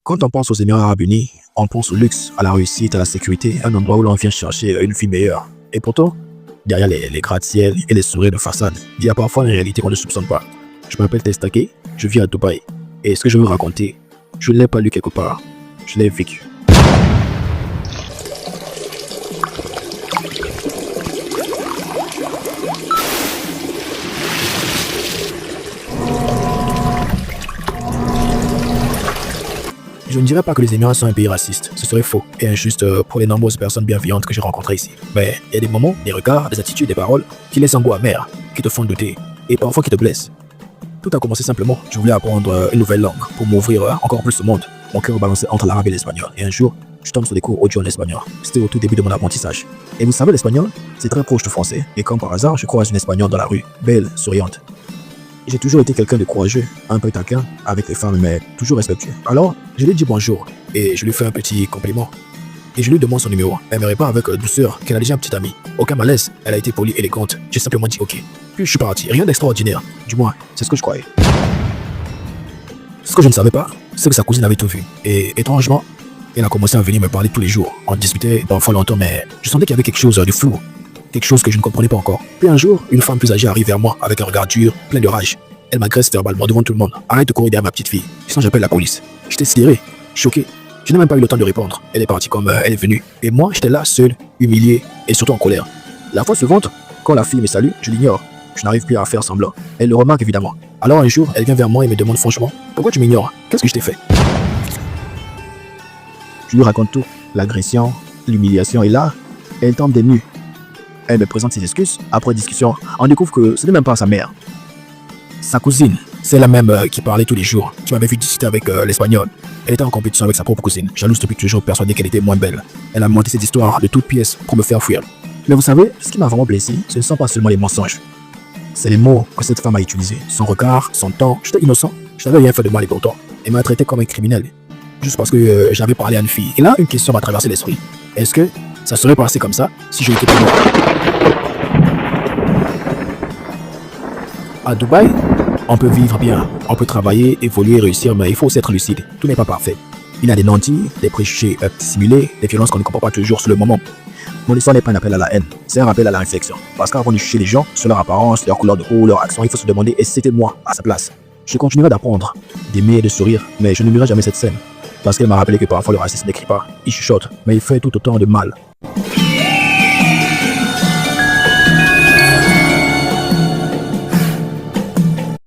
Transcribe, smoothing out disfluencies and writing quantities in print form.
Quand on pense aux Émirats Arabes Unis, on pense au luxe, à la réussite, à la sécurité, un endroit où l'on vient chercher une vie meilleure. Et pourtant, derrière les gratte-ciel et les sourires de façade, il y a parfois une réalité qu'on ne soupçonne pas. Je m'appelle Testake, je vis à Dubaï. Et ce que je veux raconter, je ne l'ai pas lu quelque part, je l'ai vécu. Je ne dirais pas que les Émirats sont un pays raciste, ce serait faux et injuste pour les nombreuses personnes bienveillantes que j'ai rencontrées ici. Mais il y a des moments, des regards, des attitudes, des paroles qui laissent un goût amer, qui te font douter et parfois qui te blessent. Tout a commencé simplement, je voulais apprendre une nouvelle langue pour m'ouvrir encore plus au monde. Mon cœur balançait entre l'arabe et l'espagnol et un jour, je tombe sur des cours audio en espagnol. C'était au tout début de mon apprentissage. Et vous savez, l'espagnol, c'est très proche du français et comme par hasard, je croise une espagnole dans la rue, belle, souriante. J'ai toujours été quelqu'un de courageux, un peu taquin avec les femmes, mais toujours respectueux. Alors, je lui dis bonjour et je lui fais un petit compliment. Et je lui demande son numéro. Elle me répond avec douceur qu'elle a déjà un petit ami. Aucun malaise, elle a été polie, élégante. J'ai simplement dit ok. Puis je suis parti, rien d'extraordinaire. Du moins, c'est ce que je croyais. Ce que je ne savais pas, c'est que sa cousine avait tout vu. Et étrangement, elle a commencé à venir me parler tous les jours. On discutait parfois longtemps, mais je sentais qu'il y avait quelque chose de flou. Quelque chose que je ne comprenais pas encore. Puis un jour, une femme plus âgée arrive vers moi avec un regard dur, plein de rage. Elle m'agresse verbalement devant tout le monde. Arrête de courir derrière ma petite fille, sinon j'appelle la police. J'étais sidéré, choqué. Je n'ai même pas eu le temps de répondre. Elle est partie comme elle est venue. Et moi, j'étais là, seul, humilié et surtout en colère. La fois suivante, quand la fille me salue, je l'ignore. Je n'arrive plus à faire semblant. Elle le remarque évidemment. Alors un jour, elle vient vers moi et me demande franchement, pourquoi tu m'ignores? Qu'est-ce que je t'ai fait? Je lui raconte tout. L'agression, l'humiliation et là, elle tombe des nues. Elle me présente ses excuses. Après discussion, on découvre que ce n'est même pas sa mère. Sa cousine, c'est la même qui parlait tous les jours. Tu m'avais vu discuter avec l'espagnol. Elle était en compétition avec sa propre cousine. Jalouse depuis toujours, persuadée qu'elle était moins belle. Elle a monté cette histoire de toutes pièces pour me faire fuir. Mais vous savez, ce qui m'a vraiment blessé, ce ne sont pas seulement les mensonges. C'est les mots que cette femme a utilisés. Son regard, son temps. J'étais innocent. Je n'avais rien fait de mal et pourtant, elle m'a traité comme un criminel. Juste parce que j'avais parlé à une fille. Et là, une question m'a traversé l'esprit. Est-ce que ça serait passé comme ça si je n'étais pas mort? À Dubaï, on peut vivre bien, on peut travailler, évoluer, réussir, mais il faut aussi être lucide. Tout n'est pas parfait. Il y a des non-dits, des préjugés simulés, des violences qu'on ne comprend pas toujours sur le moment. Mon histoire n'est pas un appel à la haine, c'est un rappel à la réflexion. Parce qu'avant de juger les gens sur leur apparence, leur couleur de peau, leur accent, il faut se demander et si c'était moi à sa place. Je continuerai d'apprendre, d'aimer et de sourire, mais je n'oublierai jamais cette scène. Parce qu'elle m'a rappelé que parfois le racisme n'écrit pas, il chuchote, mais il fait tout autant de mal.